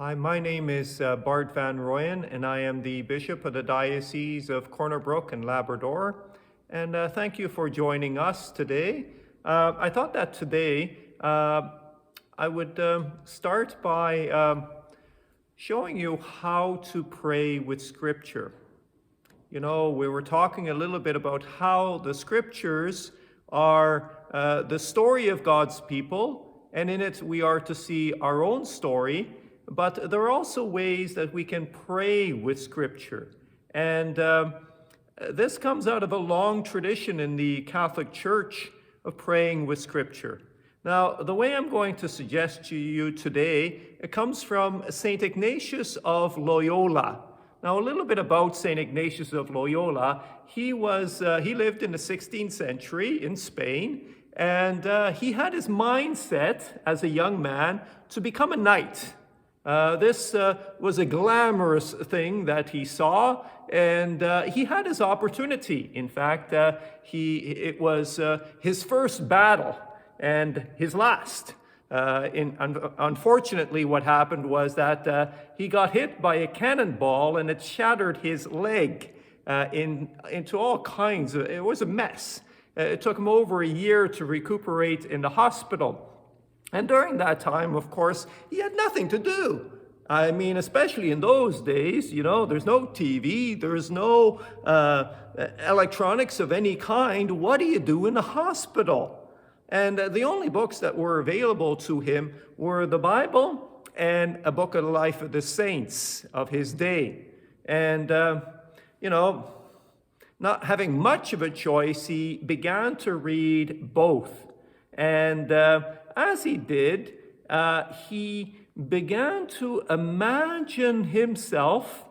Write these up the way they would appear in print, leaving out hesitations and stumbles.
Hi, my name is Bart Van Rooyen, and I am the Bishop of the Diocese of Corner Brook and Labrador. And thank you for joining us today. I thought that today I would start by showing you how to pray with Scripture. You know, we were talking a little bit about how the Scriptures are the story of God's people, and in it we are to see our own story. But there are also ways that we can pray with Scripture. And this comes out of a long tradition in the Catholic Church of praying with Scripture. Now, the way I'm going to suggest to you today, it comes from St. Ignatius of Loyola. Now, a little bit about St. Ignatius of Loyola. He lived in the 16th century in Spain, and he had his mindset as a young man to become a knight. This was a glamorous thing that he saw, and he had his opportunity. In fact, it was his first battle and his last. Unfortunately, what happened was that he got hit by a cannonball and it shattered his leg into all kinds of, it was a mess. It took him over a year to recuperate in the hospital. And during that time, of course, he had nothing to do. I mean, especially in those days, you know, there's no TV, there's no electronics of any kind. What do you do in the hospital? And the only books that were available to him were the Bible and a book of the life of the saints of his day. And, you know, not having much of a choice, he began to read both. And as he did, he began to imagine himself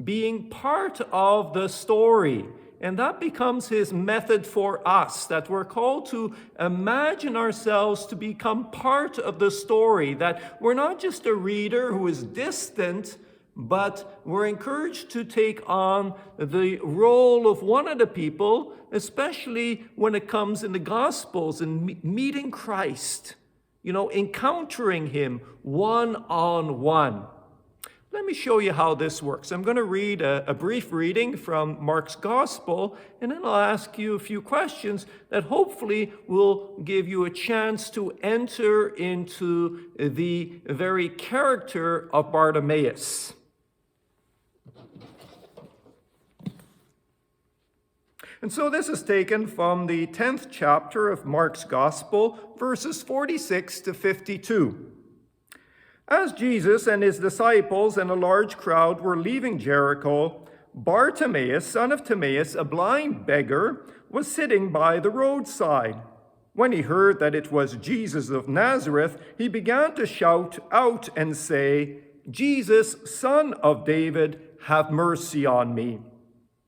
being part of the story. And that becomes his method for us, that we're called to imagine ourselves to become part of the story, that we're not just a reader who is distant, but we're encouraged to take on the role of one of the people, especially when it comes in the Gospels and meeting Christ, you know, encountering him one-on-one. Let me show you how this works. I'm going to read a brief reading from Mark's Gospel, and then I'll ask you a few questions that hopefully will give you a chance to enter into the very character of Bartimaeus. And so this is taken from the 10th chapter of Mark's Gospel, verses 46 to 52. As Jesus and his disciples and a large crowd were leaving Jericho, Bartimaeus, son of Timaeus, a blind beggar, was sitting by the roadside. When he heard that it was Jesus of Nazareth, he began to shout out and say, "Jesus, Son of David, have mercy on me."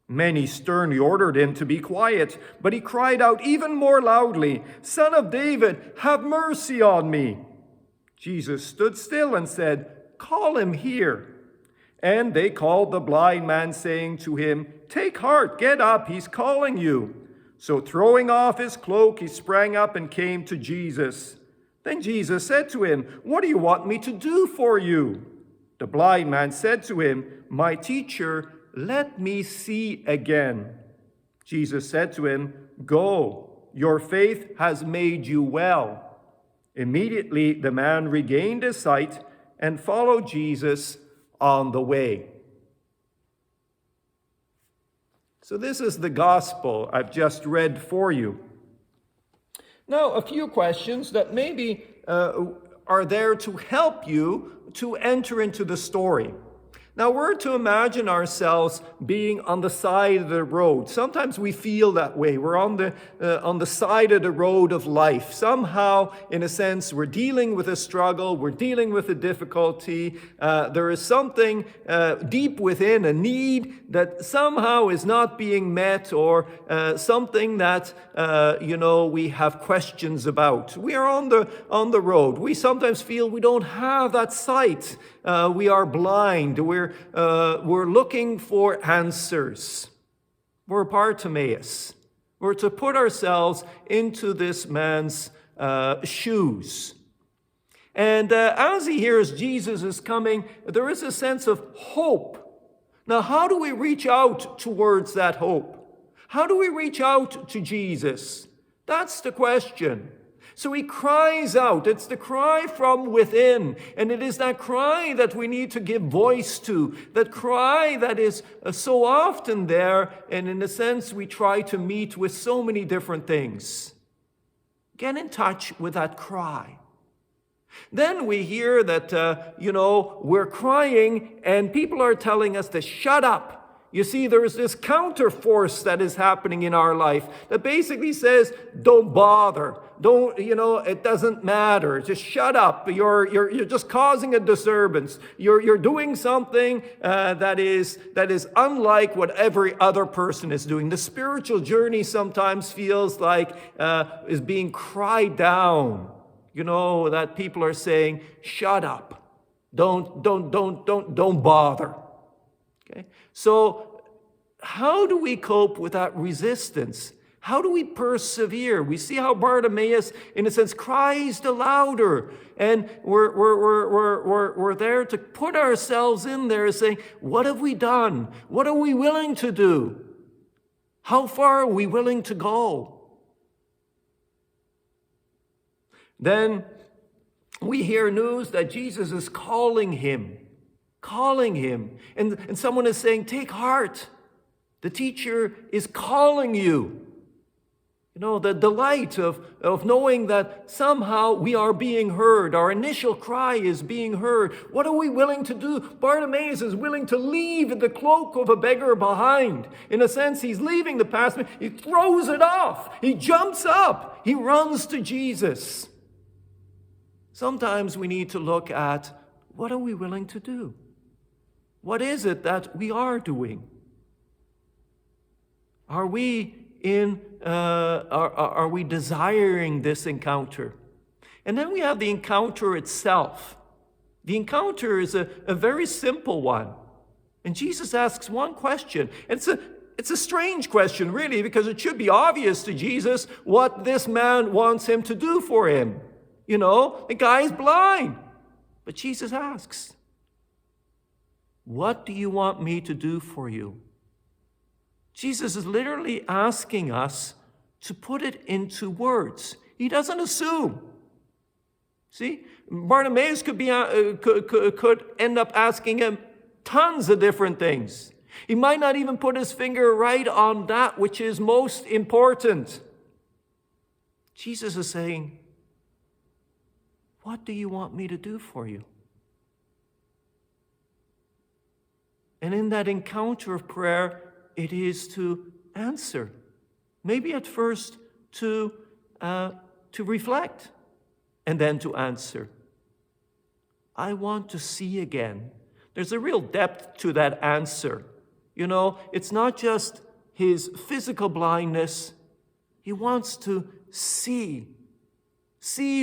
Many sternly ordered him to be quiet, but he cried out even more loudly, "Son of David, have mercy on me." Jesus stood still and said, "Call him here." And they called the blind man, saying to him, "Take heart, get up, he's calling you." So throwing off his cloak, he sprang up and came to Jesus. Then Jesus said to him, "What do you want me to do for you?" The blind man said to him, "My teacher, let me see again." Jesus said to him, "Go, your faith has made you well." Immediately the man regained his sight and followed Jesus on the way. So this is the gospel I've just read for you. Now, a few questions that maybe are there to help you to enter into the story. Now, we're to imagine ourselves being on the side of the road. Sometimes we feel that way. We're on the side of the road of life. Somehow, in a sense, we're dealing with a struggle. We're dealing with a difficulty. There is something deep within, a need that somehow is not being met, or something that, we have questions about. We are on the road. We sometimes feel we don't have that sight. We are blind. We're looking for answers. We're Bartimaeus. We're to put ourselves into this man's shoes. And as he hears Jesus is coming, there is a sense of hope. Now, how do we reach out towards that hope? How do we reach out to Jesus? That's the question. So he cries out. It's the cry from within. And it is that cry that we need to give voice to. That cry that is so often there. And in a sense, we try to meet with so many different things. Get in touch with that cry. Then we hear that, we're crying and people are telling us to shut up. You see, there's this counter force that is happening in our life that basically says, don't bother. It doesn't matter. Just shut up. You're just causing a disturbance. You're doing something that is unlike what every other person is doing. The spiritual journey sometimes feels like is being cried down. That people are saying, shut up. Don't bother. Okay? So how do we cope with that resistance? How do we persevere? We see how Bartimaeus, in a sense, cries the louder. And we're there to put ourselves in there saying, what have we done? What are we willing to do? How far are we willing to go? Then we hear news that Jesus is calling him. And someone is saying, take heart. The teacher is calling you. The delight of knowing that somehow we are being heard. Our initial cry is being heard. What are we willing to do? Bartimaeus is willing to leave the cloak of a beggar behind. In a sense, he's leaving the past. He throws it off. He jumps up. He runs to Jesus. Sometimes we need to look at, what are we willing to do? What is it that we are doing? Are we are we desiring this encounter? And then we have the encounter itself. The encounter is a very simple one. And Jesus asks one question. It's a strange question, really, because it should be obvious to Jesus what this man wants him to do for him. The guy's blind. But Jesus asks, what do you want me to do for you? Jesus is literally asking us to put it into words. He doesn't assume. See, Bartimaeus could end up asking him tons of different things. He might not even put his finger right on that which is most important. Jesus is saying, what do you want me to do for you? And in that encounter of prayer, it is to answer. Maybe at first to reflect and then to answer. I want to see again. There's a real depth to that answer. It's not just his physical blindness. He wants to see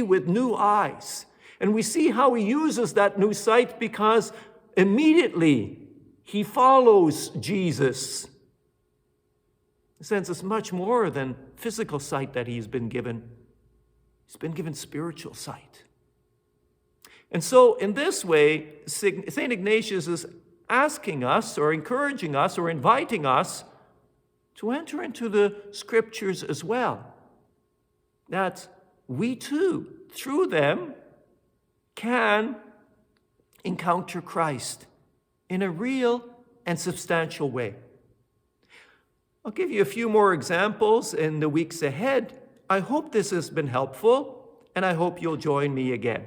with new eyes. And we see how he uses that new sight because immediately he follows Jesus. In a sense, it's much more than physical sight that he's been given. He's been given spiritual sight. And so in this way, St. Ignatius is asking us or encouraging us or inviting us to enter into the scriptures as well. That we too, through them, can encounter Christ in a real and substantial way. I'll give you a few more examples in the weeks ahead. I hope this has been helpful, and I hope you'll join me again.